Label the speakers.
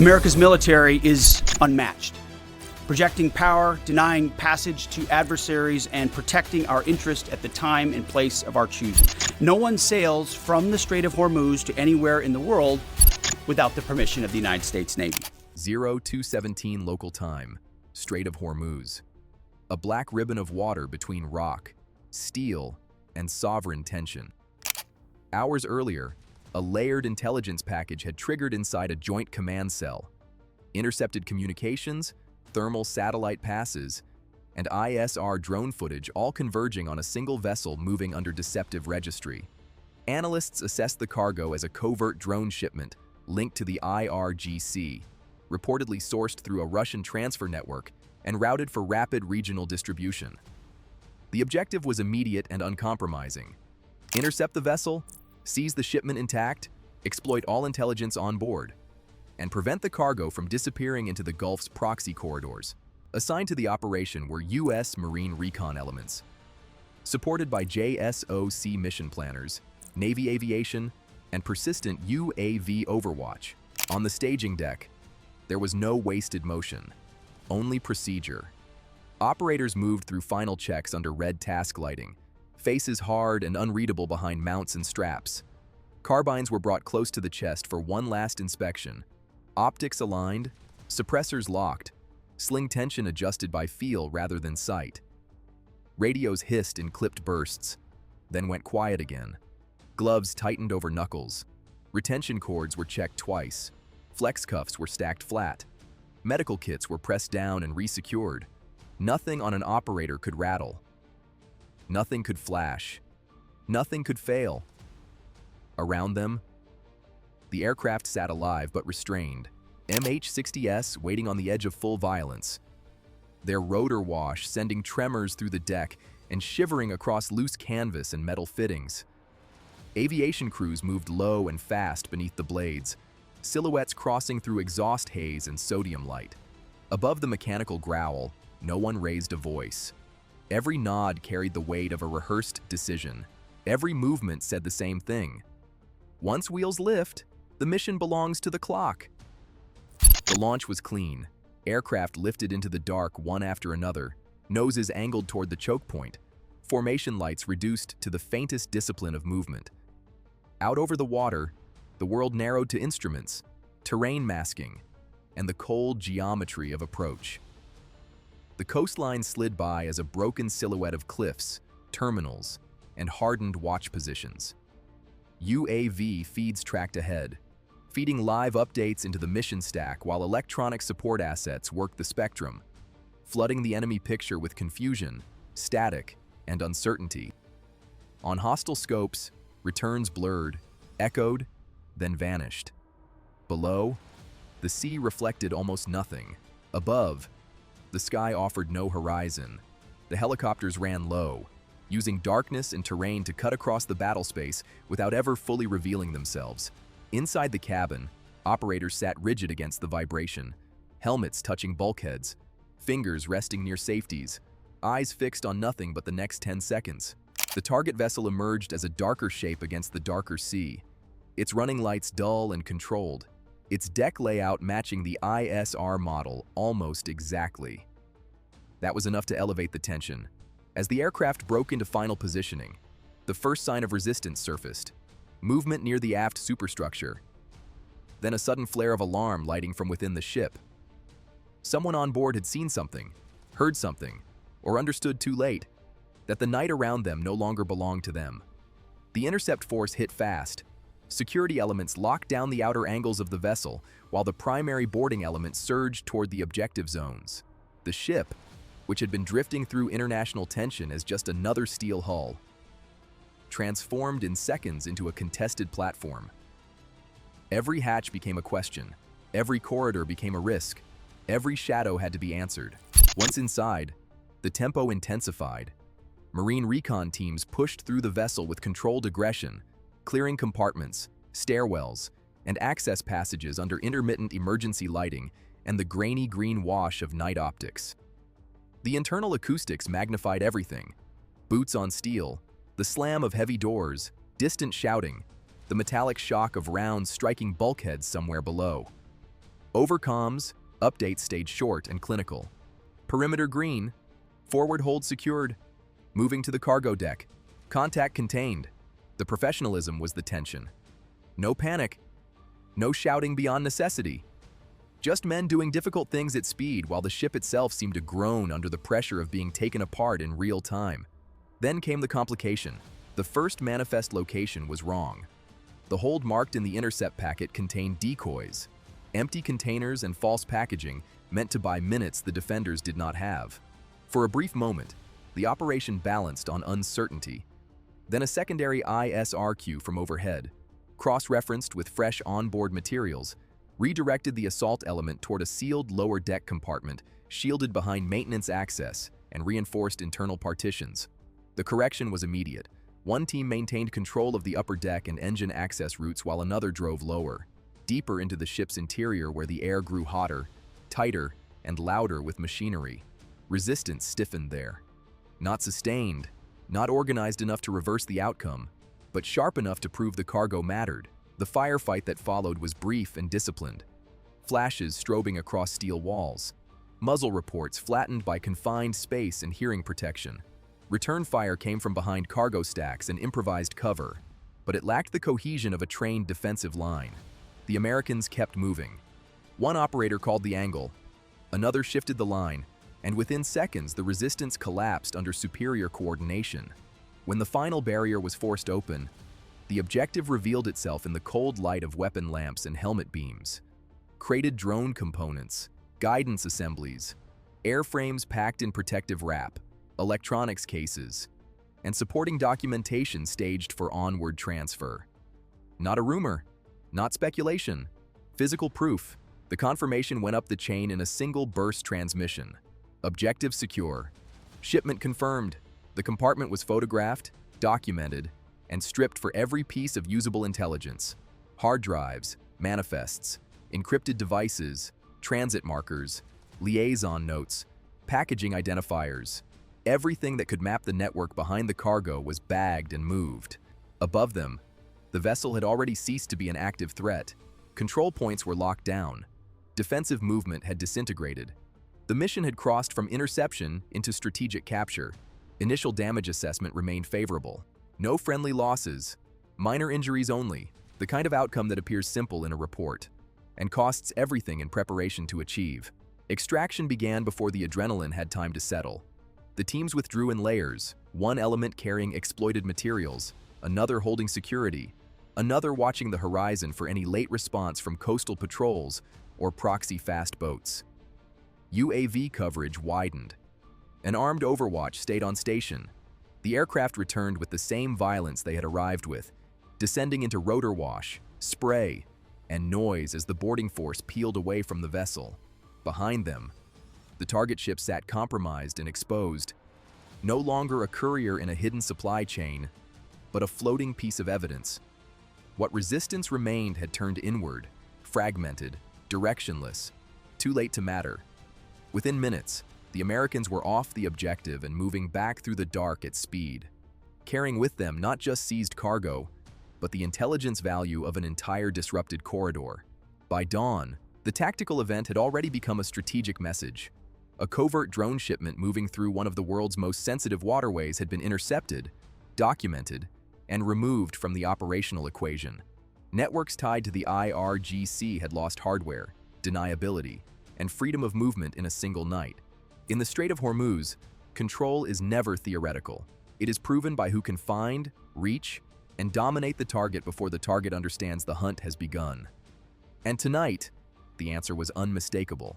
Speaker 1: America's military is unmatched, projecting power, denying passage to adversaries, and protecting our interest at the time and place of our choosing. No one sails from the Strait of Hormuz to anywhere in the world without the permission of the United States Navy.
Speaker 2: 0217 local time, Strait of Hormuz. A black ribbon of water between rock, steel, and sovereign tension. Hours earlier, a layered intelligence package had triggered inside a joint command cell. Intercepted communications, thermal satellite passes, and ISR drone footage all converging on a single vessel moving under deceptive registry. Analysts assessed the cargo as a covert drone shipment linked to the IRGC, reportedly sourced through a Russian transfer network and routed for rapid regional distribution. The objective was immediate and uncompromising. Intercept the vessel, seize the shipment intact, exploit all intelligence on board, and prevent the cargo from disappearing into the Gulf's proxy corridors. Assigned to the operation were U.S. Marine Recon elements, supported by JSOC mission planners, Navy aviation, and persistent UAV overwatch. On the staging deck, there was no wasted motion, only procedure. Operators moved through final checks under red task lighting, faces hard and unreadable behind mounts and straps. Carbines were brought close to the chest for one last inspection. Optics aligned, suppressors locked, sling tension adjusted by feel rather than sight. Radios hissed in clipped bursts, then went quiet again. Gloves tightened over knuckles. Retention cords were checked twice. Flex cuffs were stacked flat. Medical kits were pressed down and resecured. Nothing on an operator could rattle. Nothing could flash. Nothing could fail. Around them, the aircraft sat alive but restrained. MH-60S waiting on the edge of full violence. Their rotor wash sending tremors through the deck and shivering across loose canvas and metal fittings. Aviation crews moved low and fast beneath the blades, silhouettes crossing through exhaust haze and sodium light. Above the mechanical growl, no one raised a voice. Every nod carried the weight of a rehearsed decision. Every movement said the same thing. Once wheels lift, the mission belongs to the clock. The launch was clean. Aircraft lifted into the dark one after another, noses angled toward the choke point, formation lights reduced to the faintest discipline of movement. Out over the water, the world narrowed to instruments, terrain masking, and the cold geometry of approach. The coastline slid by as a broken silhouette of cliffs, terminals, and hardened watch positions. UAV feeds tracked ahead, feeding live updates into the mission stack while electronic support assets worked the spectrum, flooding the enemy picture with confusion, static, and uncertainty. On hostile scopes, returns blurred, echoed, then vanished. Below, the sea reflected almost nothing. Above, the sky offered no horizon. The helicopters ran low, using darkness and terrain to cut across the battle space without ever fully revealing themselves. Inside the cabin, operators sat rigid against the vibration, helmets touching bulkheads, fingers resting near safeties, eyes fixed on nothing but the next 10 seconds. The target vessel emerged as a darker shape against the darker sea, its running lights dull and controlled, its deck layout matching the ISR model almost exactly. That was enough to elevate the tension. As the aircraft broke into final positioning, the first sign of resistance surfaced, movement near the aft superstructure. Then a sudden flare of alarm lighting from within the ship. Someone on board had seen something, heard something, or understood too late that the night around them no longer belonged to them. The intercept force hit fast. Security elements locked down the outer angles of the vessel, while the primary boarding element surged toward the objective zones. The ship, which had been drifting through international tension as just another steel hull, transformed in seconds into a contested platform. Every hatch became a question. Every corridor became a risk. Every shadow had to be answered. Once inside, the tempo intensified. Marine recon teams pushed through the vessel with controlled aggression, clearing compartments, stairwells, and access passages under intermittent emergency lighting and the grainy green wash of night optics. The internal acoustics magnified everything. Boots on steel, the slam of heavy doors, distant shouting, the metallic shock of rounds striking bulkheads somewhere below. Over comms, updates stayed short and clinical. Perimeter green, forward hold secured. Moving to the cargo deck, contact contained. The professionalism was the tension. No panic, no shouting beyond necessity. Just men doing difficult things at speed while the ship itself seemed to groan under the pressure of being taken apart in real time. Then came the complication. The first manifest location was wrong. The hold marked in the intercept packet contained decoys, empty containers and false packaging meant to buy minutes the defenders did not have. For a brief moment, the operation balanced on uncertainty. Then a secondary ISRQ from overhead, cross-referenced with fresh onboard materials, redirected the assault element toward a sealed lower deck compartment shielded behind maintenance access and reinforced internal partitions. The correction was immediate. One team maintained control of the upper deck and engine access routes while another drove lower, deeper into the ship's interior where the air grew hotter, tighter, and louder with machinery. Resistance stiffened there. Not sustained, not organized enough to reverse the outcome, but sharp enough to prove the cargo mattered. The firefight that followed was brief and disciplined. Flashes strobing across steel walls. Muzzle reports flattened by confined space and hearing protection. Return fire came from behind cargo stacks and improvised cover, but it lacked the cohesion of a trained defensive line. The Americans kept moving. One operator called the angle, another shifted the line, and within seconds the resistance collapsed under superior coordination. When the final barrier was forced open, the objective revealed itself in the cold light of weapon lamps and helmet beams. Crated drone components, guidance assemblies, airframes packed in protective wrap, electronics cases, and supporting documentation staged for onward transfer. Not a rumor, not speculation, physical proof. The confirmation went up the chain in a single burst transmission. Objective secure. Shipment confirmed. The compartment was photographed, documented, and stripped for every piece of usable intelligence. Hard drives, manifests, encrypted devices, transit markers, liaison notes, packaging identifiers. Everything that could map the network behind the cargo was bagged and moved. Above them, the vessel had already ceased to be an active threat. Control points were locked down. Defensive movement had disintegrated. The mission had crossed from interception into strategic capture. Initial damage assessment remained favorable. No friendly losses, minor injuries only, the kind of outcome that appears simple in a report, and costs everything in preparation to achieve. Extraction began before the adrenaline had time to settle. The teams withdrew in layers, one element carrying exploited materials, another holding security, another watching the horizon for any late response from coastal patrols or proxy fast boats. UAV coverage widened. An armed overwatch stayed on station. The aircraft returned with the same violence they had arrived with, descending into rotor wash, spray, and noise as the boarding force peeled away from the vessel. Behind them, the target ship sat compromised and exposed, no longer a courier in a hidden supply chain, but a floating piece of evidence. What resistance remained had turned inward, fragmented, directionless, too late to matter. Within minutes, the Americans were off the objective and moving back through the dark at speed, carrying with them not just seized cargo, but the intelligence value of an entire disrupted corridor. By dawn, the tactical event had already become a strategic message. A covert drone shipment moving through one of the world's most sensitive waterways had been intercepted, documented, and removed from the operational equation. Networks tied to the IRGC had lost hardware, deniability, and freedom of movement in a single night. In the Strait of Hormuz, control is never theoretical. It is proven by who can find, reach, and dominate the target before the target understands the hunt has begun. And tonight, the answer was unmistakable.